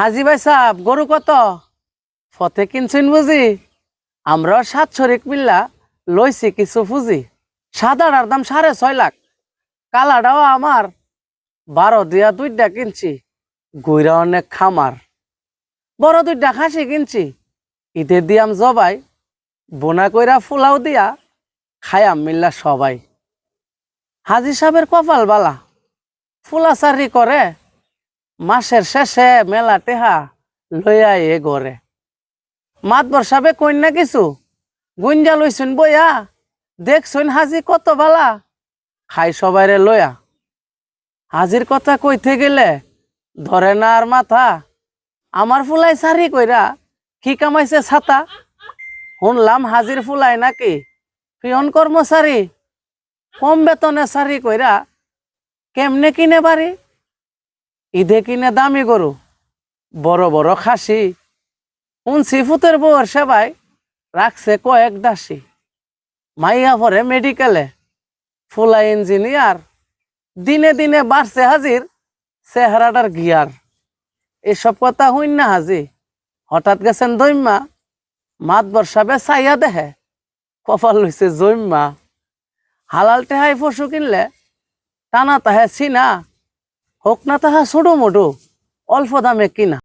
হাজি ভাই সাহেব গরু কত ফতে কিনছেন বুঝি? আমরা 7 শরিক মিল্লা লইছি কিছু ফুজি। সাদাটার দাম 6.5 লাখ, কালাটাও আমার 12 দিয়া 2টা কিনছি। গইরা অনেক খামার, বড় 2টা খাসি কিনছি। ঈদের দিয়াম জবাই, বোনা কইরা ফুলাও দিয়া খায়াম মিল্লা সবাই। হাজি সাহেবের কপাল বালা, ফুলা চারি করে, মাসের শেষে মেলা টেহা লইয়া এ গড়ে। মাতবর সাহেবে কন্যা কিছু গুঞ্জা লইছুন বইয়া, দেখছুন হাজি কত বালা, খাই সবাইরে লইয়া। হাজির কথা কইতে গেলে ধরে না আর মাথা, আমার ফুলাই সারি কইরা কি কামাইছে ছাতা। শুনলাম হাজির ফুলাই নাকি পিয়ন কর্মচারী, কম বেতনে সারি কইরা কেমনে কিনে বাড়ি। ঈদে কিনে দামি গরু, বড় বড় খাসি, শুনছি ফুতের বউয়ের সেবায় রাখছে কয়েক দাসী। মাইয়া পরে মেডিকেলে, ফুলাই ইঞ্জিনিয়ার, দিনে দিনে বাড়ছে হাজির চেহারাটার গিয়ার। এসব কথা হইন না হাজি হঠাৎ গেছেন দৈম্মা, মাতবর সাহেবে চাইয়া দেহে কপাল লইছে জৈম্মা। হালাল টেহাই পশু কিনলে টানা তাহে চিনা, হোক না তাহা ছোটো মোটো অল্প দামে কিনা।